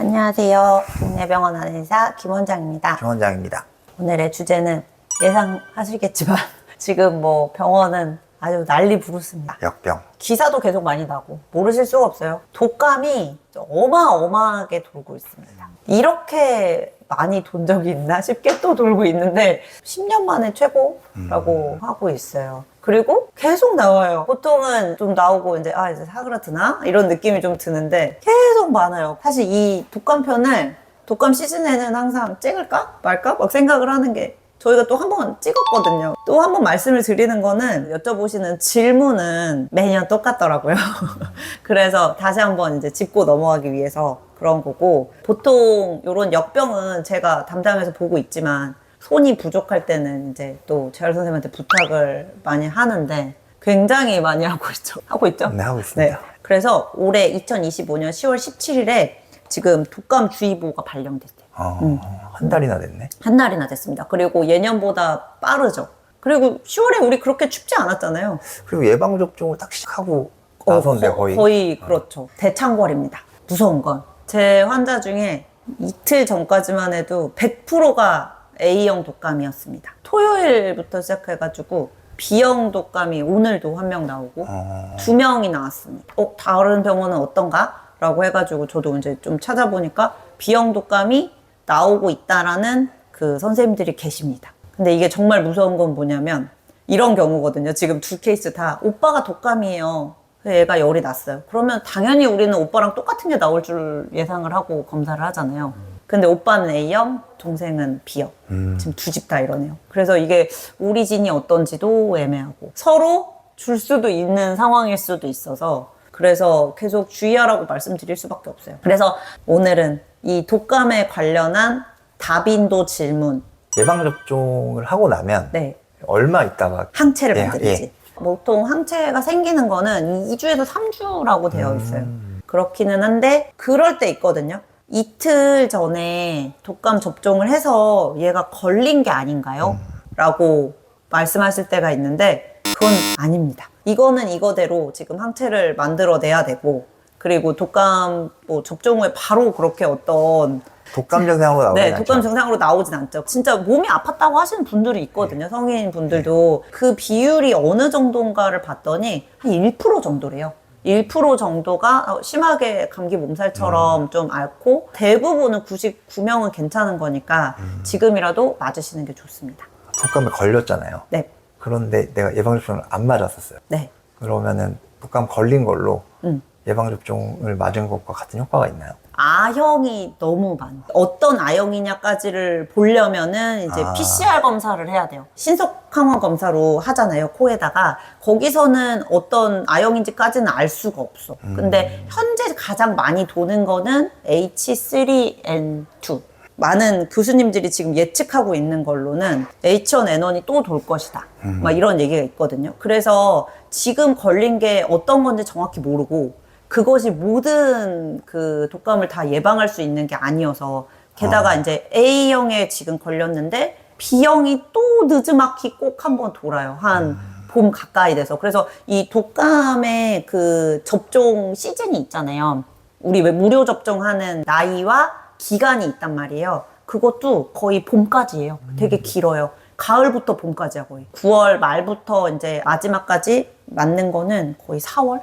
안녕하세요. 동네병원 한의사 김원장입니다. 정원장입니다. 오늘의 주제는 예상하시겠지만 지금 뭐 병원은 아주 난리 부르습니다. 역병. 기사도 계속 많이 나고 모르실 수가 없어요. 독감이 어마어마하게 돌고 있습니다. 이렇게 많이 돈 적이 있나 싶게 또 돌고 있는데 10년 만에 최고라고 하고 있어요. 그리고 계속 나와요. 보통은 좀 나오고 이제 이제 사그라드나? 이런 느낌이 좀 드는데 계속 많아요. 사실 이 독감편을 독감 시즌에는 항상 찍을까 말까 막 생각을 하는 게 저희가 또 한 번 찍었거든요. 또 한 번 말씀을 드리는 거는 여쭤보시는 질문은 매년 똑같더라고요. 그래서 다시 한번 이제 짚고 넘어가기 위해서 그런 거고, 보통 이런 역병은 제가 담당해서 보고 있지만 손이 부족할 때는 이제 또 재활 선생님한테 부탁을 많이 하는데 굉장히 많이 하고 있죠. 하고 있죠? 네, 하고 있습니다. 네. 그래서 올해 2025년 10월 17일에 지금 독감주의보가 발령됐대요. 한 달이나 됐네. 한 달이나 됐습니다. 그리고 예년보다 빠르죠. 그리고 10월에 우리 그렇게 춥지 않았잖아요. 그리고 예방접종을 딱 시작하고 나서인데 거의 그렇죠. 대창궐입니다. 무서운 건 제 환자 중에 이틀 전까지만 해도 100%가 A형 독감이었습니다. 토요일부터 시작해가지고 B형 독감이 오늘도 한 명 나오고 2명이 나왔습니다. 다른 병원은 어떤가? 라고 해가지고 저도 이제 좀 찾아보니까 B형 독감이 나오고 있다라는 그 선생님들이 계십니다. 근데 이게 정말 무서운 건 뭐냐면 이런 경우거든요. 지금 두 케이스 다 오빠가 독감이에요. 얘가 열이 났어요. 그러면 당연히 우리는 오빠랑 똑같은 게 나올 줄 예상을 하고 검사를 하잖아요. 근데 오빠는 A형, 동생은 B형. 지금 두 집 다 이러네요. 그래서 이게 오리진이 어떤지도 애매하고 서로 줄 수도 있는 상황일 수도 있어서 그래서 계속 주의하라고 말씀드릴 수밖에 없어요. 그래서 오늘은 이 독감에 관련한 다빈도 질문. 예방접종을 하고 나면 네. 얼마 있다가 항체를 만들지. 보통 항체가 생기는 거는 2주에서 3주라고 되어 있어요. 그렇기는 한데 그럴 때 있거든요. 이틀 전에 독감 접종을 해서 얘가 걸린 게 아닌가요? 라고 말씀하실 때가 있는데 그건 아닙니다. 이거는 이거대로 지금 항체를 만들어내야 되고, 그리고 독감 접종 후에 바로 그렇게 어떤 독감 증상으로 나오진 않죠. 독감 증상으로 나오진 않죠. 진짜 몸이 아팠다고 하시는 분들이 있거든요. 성인 분들도. 그 비율이 어느 정도인가를 봤더니 한 1% 정도래요. 1% 정도가 심하게 감기 몸살처럼 좀 앓고 대부분은 99명은 괜찮은 거니까 지금이라도 맞으시는 게 좋습니다. 독감에 걸렸잖아요. 네. 그런데 내가 예방접종을 안 맞았었어요. 네. 그러면은 독감 걸린 걸로 예방접종을 맞은 것과 같은 효과가 있나요? A형이 너무 많아. 어떤 A형이냐까지를 보려면은 이제 PCR 검사를 해야 돼요. 신속 항원 검사로 하잖아요, 코에다가. 거기서는 어떤 A형인지까지는 알 수가 없어. 근데 현재 가장 많이 도는 거는 H3N2. 많은 교수님들이 지금 예측하고 있는 걸로는 H1N1이 또 돌 것이다. 막 이런 얘기가 있거든요. 그래서 지금 걸린 게 어떤 건지 정확히 모르고 그것이 모든 그 독감을 다 예방할 수 있는 게 아니어서, 게다가 이제 A형에 지금 걸렸는데 B형이 또 느즈막히 꼭 한번 돌아요. 한 봄 가까이 돼서. 그래서 이 독감의 그 접종 시즌이 있잖아요. 우리 왜 무료 접종하는 나이와 기간이 있단 말이에요. 그것도 거의 봄까지예요. 되게 길어요. 가을부터 봄까지야, 거의. 9월 말부터 이제 마지막까지 맞는 거는 거의 4월?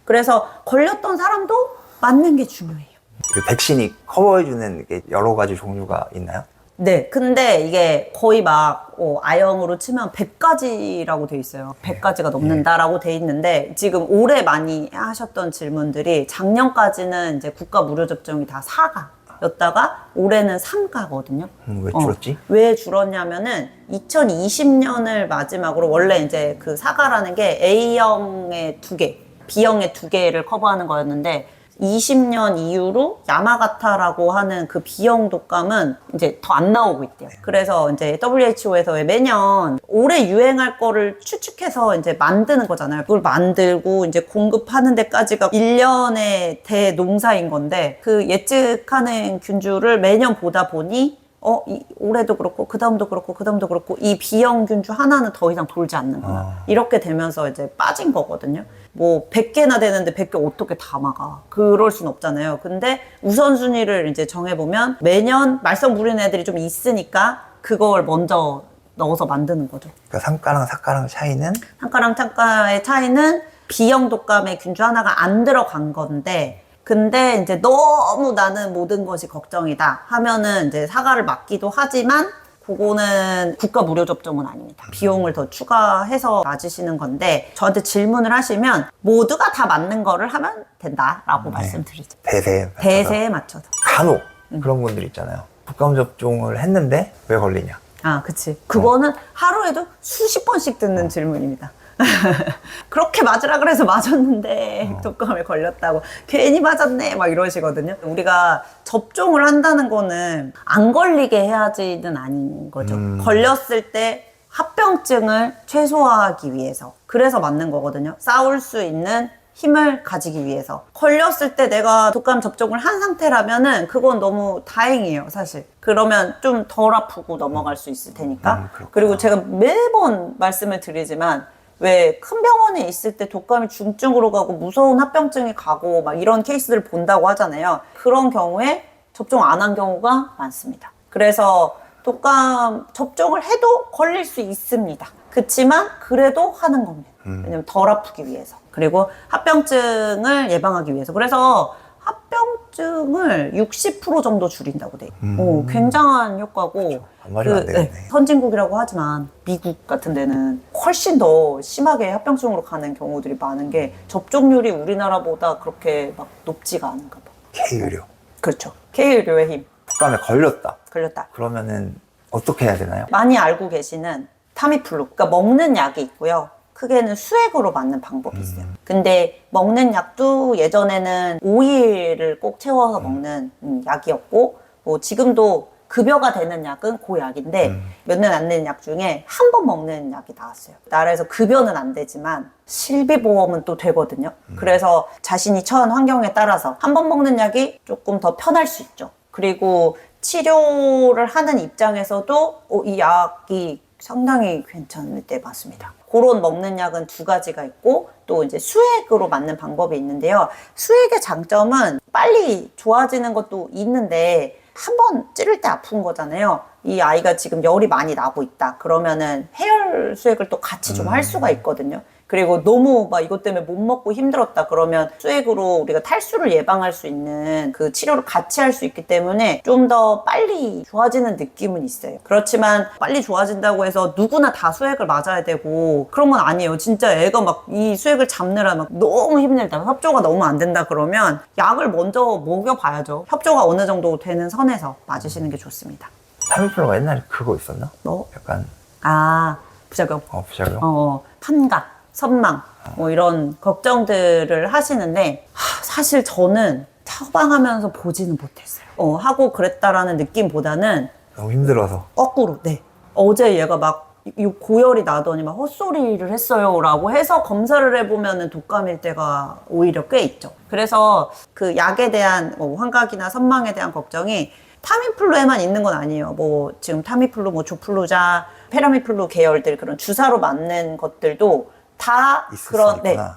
그래서 걸렸던 사람도 맞는 게 중요해요. 그 백신이 커버해주는 게 여러 가지 종류가 있나요? 네, 근데 이게 거의 막 A형으로 치면 100가지라고 돼 있어요. 100가지가 넘는다라고 돼 있는데 지금 올해 많이 하셨던 질문들이 작년까지는 이제 국가 무료 접종이 다 4가였다가 올해는 3가거든요. 왜 줄었지? 왜 줄었냐면은 2020년을 마지막으로 원래 이제 그 4가라는 게 A형의 2개, B형의 2개를 커버하는 거였는데 20년 이후로 야마가타라고 하는 그 B형 독감은 이제 더 안 나오고 있대요. 그래서 이제 WHO에서 매년 올해 유행할 거를 추측해서 이제 만드는 거잖아요. 그걸 만들고 이제 공급하는 데까지가 1년의 대농사인 건데 그 예측하는 균주를 매년 보다 보니 올해도 그렇고 그 다음도 그렇고 그 다음도 그렇고 이 B형균주 하나는 더 이상 돌지 않는구나. 이렇게 되면서 이제 빠진 거거든요. 뭐 100개나 되는데 100개 어떻게 다 막아. 그럴 순 없잖아요. 근데 우선순위를 이제 정해보면 매년 말썽 부리는 애들이 좀 있으니까 그걸 먼저 넣어서 만드는 거죠. 그러니까 상가랑 사가랑 차이는? 상가랑 창가의 차이는 B형 독감의 균주 하나가 안 들어간 건데, 근데 이제 너무 나는 모든 것이 걱정이다 하면은 이제 사과를 맞기도 하지만 그거는 국가 무료 접종은 아닙니다. 비용을 더 추가해서 맞으시는 건데 저한테 질문을 하시면 모두가 다 맞는 거를 하면 된다라고 말씀드리죠. 대세에 맞춰서. 간혹 그런 분들 있잖아요. 독감 접종을 했는데 왜 걸리냐. 아, 그치. 그거는 하루에도 수십 번씩 듣는 질문입니다. 그렇게 맞으라 그래서 맞았는데 독감에 걸렸다고 괜히 맞았네 막 이러시거든요. 우리가 접종을 한다는 거는 안 걸리게 해야지는 아닌 거죠. 걸렸을 때 합병증을 최소화하기 위해서, 그래서 맞는 거거든요. 싸울 수 있는 힘을 가지기 위해서. 걸렸을 때 내가 독감 접종을 한 상태라면은 그건 너무 다행이에요, 사실. 그러면 좀 덜 아프고 넘어갈 수 있을 테니까. 그리고 제가 매번 말씀을 드리지만 왜 큰 병원에 있을 때 독감이 중증으로 가고 무서운 합병증이 가고 막 이런 케이스들을 본다고 하잖아요. 그런 경우에 접종 안 한 경우가 많습니다. 그래서 독감 접종을 해도 걸릴 수 있습니다. 그치만 그래도 하는 겁니다. 왜냐면 덜 아프기 위해서. 그리고 합병증을 예방하기 위해서. 그래서 합병증을 60% 정도 줄인다고 돼. 굉장한 효과고. 말이 안 되겠네. 선진국이라고 하지만 미국 같은 데는 훨씬 더 심하게 합병증으로 가는 경우들이 많은 게 접종률이 우리나라보다 그렇게 막 높지가 않은가 봐. K의료. 그렇죠. K의료의 힘. 독감에 걸렸다. 걸렸다. 그러면은 어떻게 해야 되나요? 많이 알고 계시는 타미플루. 그러니까 먹는 약이 있고요. 크게는 수액으로 맞는 방법이 있어요. 근데 먹는 약도 예전에는 오일을 꼭 채워서 먹는 약이었고, 뭐 지금도 급여가 되는 약은 그 약인데 몇 년 안 되는 약 중에 한 번 먹는 약이 나왔어요. 나라에서 급여는 안 되지만 실비보험은 또 되거든요. 그래서 자신이 처한 환경에 따라서 한 번 먹는 약이 조금 더 편할 수 있죠. 그리고 치료를 하는 입장에서도 이 약이 상당히 괜찮을 때 맞습니다. 그런 먹는 약은 두 가지가 있고 또 이제 수액으로 맞는 방법이 있는데요. 수액의 장점은 빨리 좋아지는 것도 있는데 한 번 찌를 때 아픈 거잖아요. 이 아이가 지금 열이 많이 나고 있다. 그러면은 해열 수액을 또 같이 좀 할 수가 있거든요. 그리고 너무 막 이것 때문에 못 먹고 힘들었다 그러면 수액으로 우리가 탈수를 예방할 수 있는 그 치료를 같이 할 수 있기 때문에 좀 더 빨리 좋아지는 느낌은 있어요. 그렇지만 빨리 좋아진다고 해서 누구나 다 수액을 맞아야 되고 그런 건 아니에요. 진짜 애가 막 이 수액을 잡느라 막 너무 힘들다, 협조가 너무 안 된다 그러면 약을 먼저 먹여봐야죠. 협조가 어느 정도 되는 선에서 맞으시는 게 좋습니다. 타미플루가 옛날에 그거 있었나? 뭐? 약간 부작용. 부작용? 판각, 선망, 뭐 이런 걱정들을 하시는데, 사실 저는 처방하면서 보지는 못했어요. 하고 그랬다라는 느낌보다는 너무 힘들어서. 거꾸로, 네. 어제 얘가 막 고열이 나더니 막 헛소리를 했어요 라고 해서 검사를 해보면은 독감일 때가 오히려 꽤 있죠. 그래서 그 약에 대한 환각이나 선망에 대한 걱정이 타미플루에만 있는 건 아니에요. 뭐 지금 타미플루, 뭐 조플루자, 페라미플루 계열들 그런 주사로 맞는 것들도 다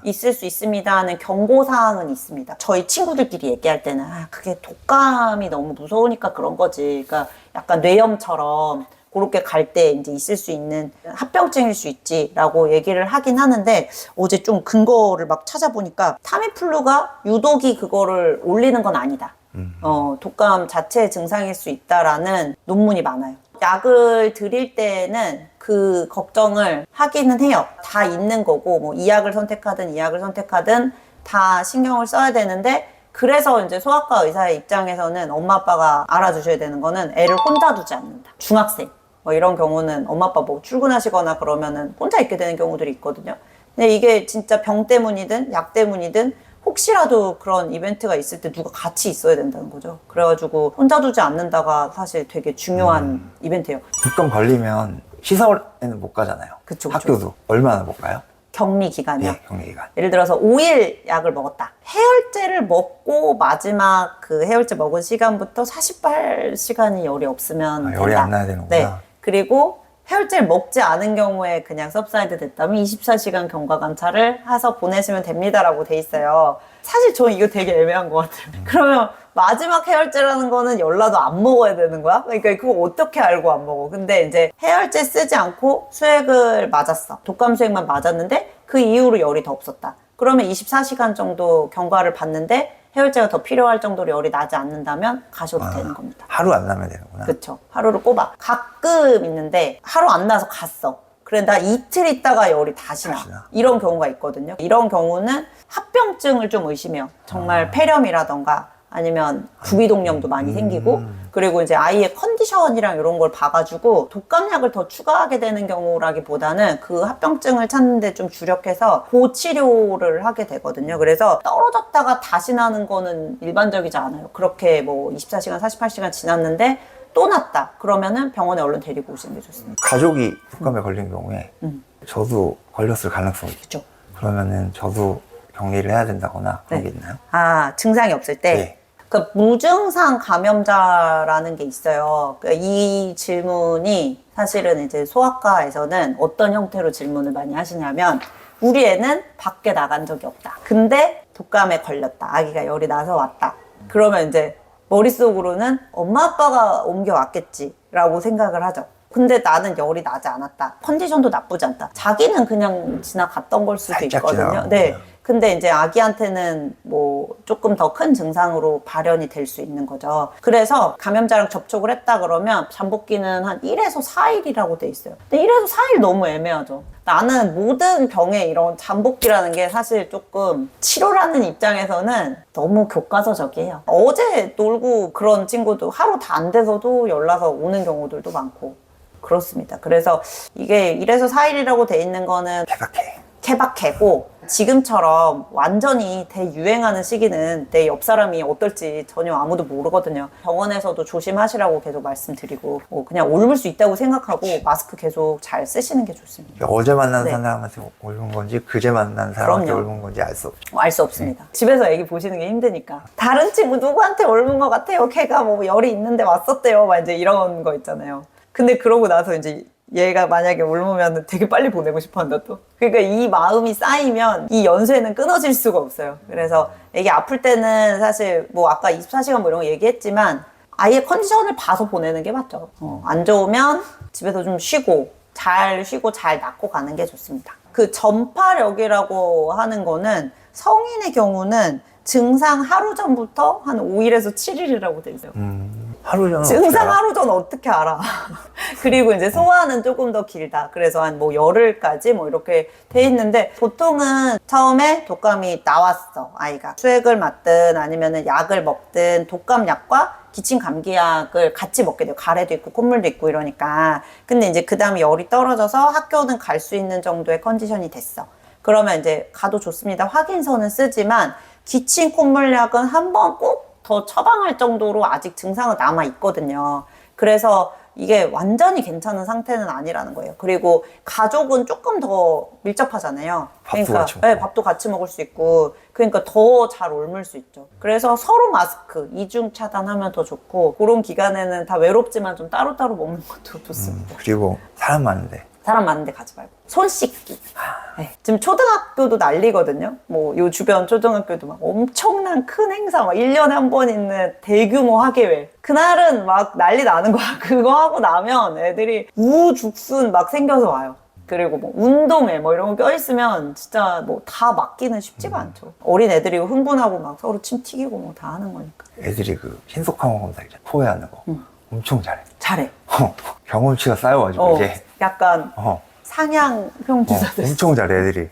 있을 수 있습니다 하는 경고사항은 있습니다. 저희 친구들끼리 얘기할 때는 그게 독감이 너무 무서우니까 그런 거지. 그러니까 약간 뇌염처럼 그렇게 갈 때 이제 있을 수 있는 합병증일 수 있지라고 얘기를 하긴 하는데 어제 좀 근거를 막 찾아보니까 타미플루가 유독이 그거를 올리는 건 아니다. 독감 자체의 증상일 수 있다라는 논문이 많아요. 약을 드릴 때는 그 걱정을 하기는 해요. 다 있는 거고, 뭐 이 약을 선택하든 이 약을 선택하든 다 신경을 써야 되는데, 그래서 이제 소아과 의사의 입장에서는 엄마 아빠가 알아주셔야 되는 거는 애를 혼자 두지 않는다. 중학생 뭐 이런 경우는 엄마 아빠 뭐 출근하시거나 그러면은 혼자 있게 되는 경우들이 있거든요. 근데 이게 진짜 병 때문이든 약 때문이든 혹시라도 그런 이벤트가 있을 때 누가 같이 있어야 된다는 거죠. 그래가지고 혼자 두지 않는다가 사실 되게 중요한 이벤트예요. 독감 걸리면 시설에는 못 가잖아요. 그쵸. 학교도 얼마나 못 가요? 격리 기간이요? 네, 격리 기간. 예를 들어서 5일 약을 먹었다. 해열제를 먹고 마지막 그 해열제 먹은 시간부터 48시간이 열이 없으면 된다. 열이 안 나야 되는구나. 네. 그리고 해열제를 먹지 않은 경우에 그냥 सब사이드 됐다면 24시간 경과 관찰을 해서 보내시면 됩니다라고 돼 있어요. 사실 저는 이거 되게 애매한 것 같아요. 그러면 마지막 해열제라는 거는 열나도 안 먹어야 되는 거야? 그러니까 그거 어떻게 알고 안 먹어? 근데 이제 해열제 쓰지 않고 수액을 맞았어. 독감 수액만 맞았는데 그 이후로 열이 더 없었다. 그러면 24시간 정도 경과를 봤는데 해열제가 더 필요할 정도로 열이 나지 않는다면 가셔도 되는 겁니다. 하루 안 나면 되는구나. 그쵸. 하루를 꼽아. 가끔 있는데 하루 안 나서 갔어. 그래, 나 이틀 있다가 열이 다시 나. 이런 경우가 있거든요. 이런 경우는 합병증을 좀 의심해요. 정말 폐렴이라던가 아니면 구비동염도 많이 생기고 그리고 이제 아이의 컨디션이랑 이런 걸 봐가지고 독감약을 더 추가하게 되는 경우라기보다는 그 합병증을 찾는데 좀 주력해서 고치료를 하게 되거든요. 그래서 떨어졌다가 다시 나는 거는 일반적이지 않아요. 그렇게 뭐 24시간, 48시간 지났는데 또 났다. 그러면은 병원에 얼른 데리고 오시는 게 좋습니다. 가족이 독감에 걸린 경우에 저도 걸렸을 가능성이 있죠. 그죠? 그러면은 저도 격리를 해야 된다거나 그런 네. 게 있나요? 아, 증상이 없을 때? 네. 그 무증상 감염자라는 게 있어요. 이 질문이 사실은 이제 소아과에서는 어떤 형태로 질문을 많이 하시냐면 우리 애는 밖에 나간 적이 없다. 근데 독감에 걸렸다. 아기가 열이 나서 왔다. 그러면 이제 머릿속으로는 엄마 아빠가 옮겨왔겠지라고 생각을 하죠. 근데 나는 열이 나지 않았다. 컨디션도 나쁘지 않다. 자기는 그냥 지나갔던 걸 수도 살짝 있거든요. 지나가고. 네. 근데 이제 아기한테는 뭐 조금 더 큰 증상으로 발현이 될 수 있는 거죠. 그래서 감염자랑 접촉을 했다 그러면 잠복기는 한 1에서 4일이라고 돼 있어요. 근데 1에서 4일 너무 애매하죠. 나는 모든 병에 이런 잠복기라는 게 사실 조금 치료라는 입장에서는 너무 교과서적이에요. 어제 놀고 그런 친구도 하루 다 안 돼서도 연락서 오는 경우들도 많고 그렇습니다. 그래서 이게 1에서 4일이라고 돼 있는 거는 케바케고 지금처럼 완전히 대유행하는 시기는 내 옆 사람이 어떨지 전혀 아무도 모르거든요. 병원에서도 조심하시라고 계속 말씀드리고 그냥 옮을 수 있다고 생각하고 마스크 계속 잘 쓰시는 게 좋습니다. 어제 만난 네. 사람한테 옮은 건지 그제 만난 사람한테 그럼요. 옮은 건지 알 수 없죠. 알 수 없습니다. 집에서 애기 보시는 게 힘드니까. 다른 친구 누구한테 옮은 것 같아요. 걔가 뭐 열이 있는데 왔었대요. 막 이제 이런 거 있잖아요. 근데 그러고 나서 이제 얘가 만약에 옮으면 되게 빨리 보내고 싶어 한다 또. 그러니까 이 마음이 쌓이면 이 연쇄는 끊어질 수가 없어요. 그래서 애기 아플 때는 사실 뭐 아까 24시간 뭐 이런 거 얘기했지만 아이의 컨디션을 봐서 보내는 게 맞죠. 안 좋으면 집에서 좀 쉬고 잘 낫고 가는 게 좋습니다. 그 전파력이라고 하는 거는 성인의 경우는 증상 하루 전부터 한 5일에서 7일이라고 돼 있어요. 하루 전 증상 하루 전 어떻게 알아? 그리고 이제 소화는 조금 더 길다. 그래서 한 뭐 열흘까지 뭐 이렇게 돼 있는데 보통은 처음에 독감이 나왔어. 아이가 수액을 맞든 아니면은 약을 먹든 독감약과 기침 감기약을 같이 먹게 돼요. 가래도 있고 콧물도 있고 이러니까. 근데 이제 그 다음에 열이 떨어져서 학교는 갈 수 있는 정도의 컨디션이 됐어. 그러면 이제 가도 좋습니다. 확인서는 쓰지만 기침 콧물약은 한 번 꼭 더 처방할 정도로 아직 증상은 남아 있거든요. 그래서 이게 완전히 괜찮은 상태는 아니라는 거예요. 그리고 가족은 조금 더 밀접하잖아요. 밥도 같이 먹고. 네, 밥도 같이 먹을 수 있고 그러니까 더 잘 옮을 수 있죠. 그래서 서로 마스크 이중 차단하면 더 좋고 그런 기간에는 다 외롭지만 좀 따로따로 먹는 것도 좋습니다. 그리고 사람 많은데 사람 많은데 가지 말고 손 씻기. 네. 지금 초등학교도 난리거든요. 뭐 요 주변 초등학교도 막 엄청난 큰 행사 막 1년에 한 번 있는 대규모 학예회. 그날은 막 난리 나는 거야. 그거 하고 나면 애들이 우죽순 막 생겨서 와요. 그리고 뭐 운동회 뭐 이런 거 껴있으면 진짜 뭐 다 맡기는 쉽지가 않죠. 어린 애들이 흥분하고 막 서로 침 튀기고 뭐 다 하는 거니까. 애들이 그 신속항원 검사 있잖아. 포회하는 거 엄청 잘해. 잘해. 경험치가 쌓여가지고 이제 약간 상향형 주사들 엄청 잘해 애들이.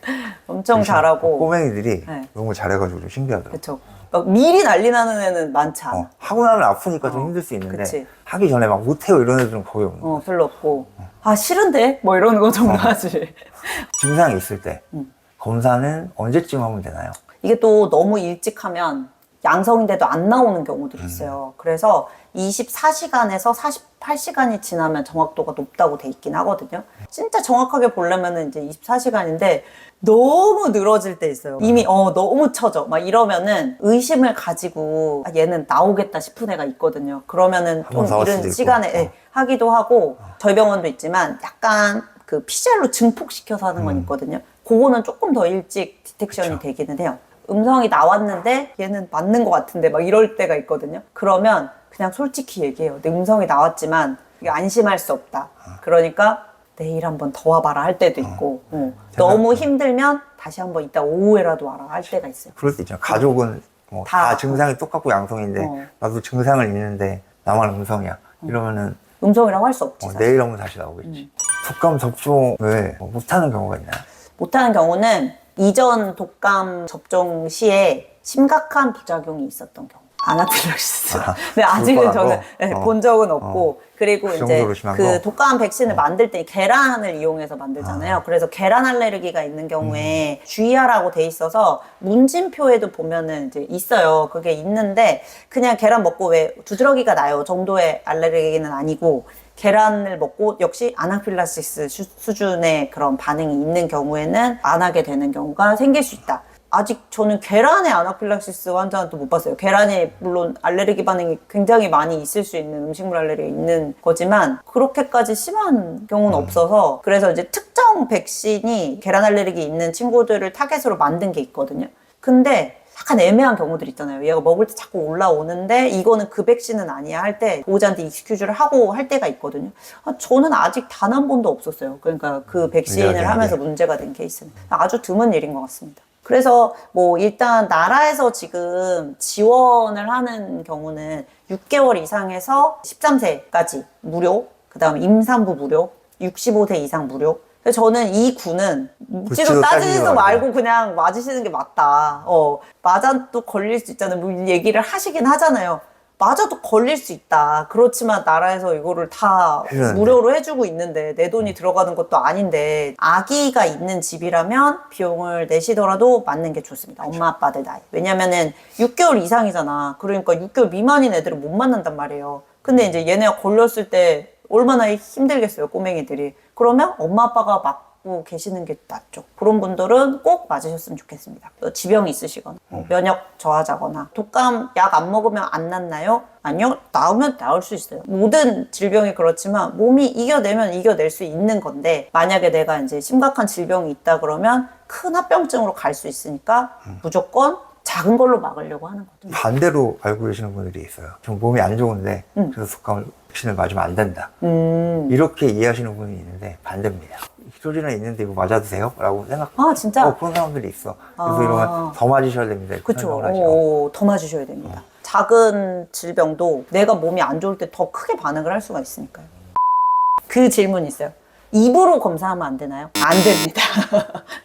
엄청 잘하고 꼬맹이들이 네. 너무 잘해가지고 좀 신기하더라고. 그쵸. 막 미리 난리 나는 애는 많지 않아. 하고 나면 아프니까 좀 힘들 수 있는데 그치. 하기 전에 막 못해요 이런 애들은 거의 없는 거야. 별로 없고 아 싫은데? 뭐 이러는 거 정도 하지. 증상이 있을 때 검사는 언제쯤 하면 되나요? 이게 또 너무 일찍 하면 양성인데도 안 나오는 경우들이 있어요. 그래서 24시간에서 48시간이 지나면 정확도가 높다고 돼 있긴 하거든요. 진짜 정확하게 보려면은 이제 24시간인데 너무 늘어질 때 있어요. 이미 너무 처져 막 이러면은 의심을 가지고 얘는 나오겠다 싶은 애가 있거든요. 그러면은 좀 이른 시간에 하기도 하고 저희 병원도 있지만 약간 그 PCR로 증폭시켜서 하는 건 있거든요. 그거는 조금 더 일찍 디텍션이 되기는 해요. 음성이 나왔는데 얘는 맞는 것 같은데 막 이럴 때가 있거든요. 그러면 그냥 솔직히 얘기해요. 내 음성이 나왔지만 이게 안심할 수 없다. 그러니까 내일 한번 더 와봐라 할 때도 있고 너무 힘들면 다시 한번 이따 오후에라도 와라 할 때가 있어요. 그럴 수 있죠. 가족은 뭐 다 증상이 똑같고 양성인데 나도 증상을 있는데 나만 음성이야. 이러면은 음성이라고 할 수 없지. 내일 오면 다시 나오겠지. 독감 접종을 못하는 경우가 있나요? 못하는 경우는 이전 독감 접종 시에 심각한 부작용이 있었던 경우. 아나필락시스. 근데 아직은 저는 본 적은 없고 그리고 이제 그 독감 백신을 만들 때 계란을 이용해서 만들잖아요. 그래서 계란 알레르기가 있는 경우에 주의하라고 돼 있어서 문진표에도 보면은 이제 있어요. 그게 있는데 그냥 계란 먹고 왜 두드러기가 나요 정도의 알레르기는 아니고 계란을 먹고 역시 아나필락시스 수준의 그런 반응이 있는 경우에는 안 하게 되는 경우가 생길 수 있다. 아직 저는 계란에 아나필락시스 환자는 또 못 봤어요. 계란에 물론 알레르기 반응이 굉장히 많이 있을 수 있는 음식물 알레르기가 있는 거지만 그렇게까지 심한 경우는 없어서 그래서 이제 특정 백신이 계란 알레르기 있는 친구들을 타겟으로 만든 게 있거든요. 근데 약간 애매한 경우들 있잖아요. 얘가 먹을 때 자꾸 올라오는데 이거는 그 백신은 아니야 할 때 보호자한테 익스큐즈를 하고 할 때가 있거든요. 저는 아직 단 한 번도 없었어요. 그러니까 그 백신을 하면서 문제가 된 케이스는 아주 드문 일인 것 같습니다. 그래서 뭐 일단 나라에서 지금 지원을 하는 경우는 6개월 이상에서 13세까지 무료, 그 다음에 임산부 무료, 65세 이상 무료. 그래서 저는 이 구는 묻지도 따지지도 말고 그냥 맞으시는 게 맞다. 맞아도 걸릴 수 있잖아요. 뭐 얘기를 하시긴 하잖아요. 맞아도 걸릴 수 있다. 그렇지만 나라에서 이거를 다 무료로 해주고 있는데 내 돈이 들어가는 것도 아닌데 아기가 있는 집이라면 비용을 내시더라도 맞는 게 좋습니다. 엄마 아빠들 나이. 왜냐면은 6개월 이상이잖아. 그러니까 6개월 미만인 애들은 못 맞는단 말이에요. 근데 이제 얘네가 걸렸을 때 얼마나 힘들겠어요, 꼬맹이들이. 그러면 엄마 아빠가 맞고 계시는 게 낫죠. 그런 분들은 꼭 맞으셨으면 좋겠습니다. 지병이 있으시거나 면역 저하자거나 독감 약 안 먹으면 안 낫나요? 아니요. 나오면 나올 수 있어요. 모든 질병이 그렇지만 몸이 이겨내면 이겨낼 수 있는 건데 만약에 내가 이제 심각한 질병이 있다 그러면 큰 합병증으로 갈 수 있으니까 무조건 작은 걸로 막으려고 하는 거죠. 반대로 알고 계시는 분들이 있어요. 좀 몸이 안 좋은데 그래서 독감 백신을 맞으면 안 된다. 이렇게 이해하시는 분이 있는데 반대입니다. 히토리는 있는데 이거 맞아도 돼요? 라고 생각. 진짜? 그런 사람들이 있어. 그래서 이러면 더 맞으셔야 됩니다. 그렇죠. 더 맞으셔야 됩니다. 작은 질병도 내가 몸이 안 좋을 때 더 크게 반응을 할 수가 있으니까요. 그 질문이 있어요. 입으로 검사하면 안 되나요? 안 됩니다.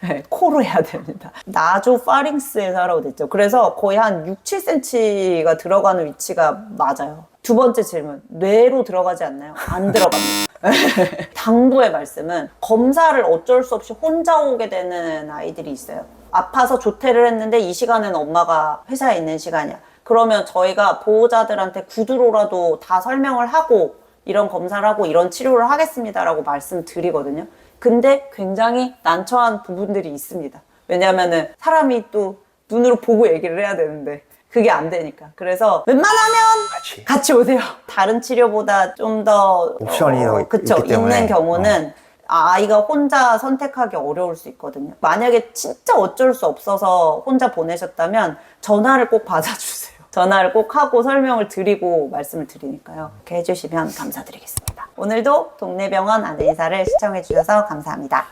네, 코로 해야 됩니다. 나조파링스에서 하라고 됐죠. 그래서 거의 한 6, 7cm가 들어가는 위치가 맞아요. 두 번째 질문. 뇌로 들어가지 않나요? 안 들어갑니다. 당부의 말씀은 검사를 어쩔 수 없이 혼자 오게 되는 아이들이 있어요. 아파서 조퇴를 했는데 이 시간에는 엄마가 회사에 있는 시간이야. 그러면 저희가 보호자들한테 구두로라도 다 설명을 하고 이런 검사를 하고 이런 치료를 하겠습니다라고 말씀드리거든요. 근데 굉장히 난처한 부분들이 있습니다. 왜냐하면은 사람이 또 눈으로 보고 얘기를 해야 되는데 그게 안 되니까. 그래서 웬만하면 같이 오세요. 다른 치료보다 좀 더 옵션이 그쵸, 있기 때문에. 있는 경우는 아이가 혼자 선택하기 어려울 수 있거든요. 만약에 진짜 어쩔 수 없어서 혼자 보내셨다면 전화를 꼭 받아주세요. 전화를 꼭 하고 설명을 드리고 말씀을 드리니까요. 이렇게 해주시면 감사드리겠습니다. 오늘도 동네병원 안내인사를 시청해주셔서 감사합니다.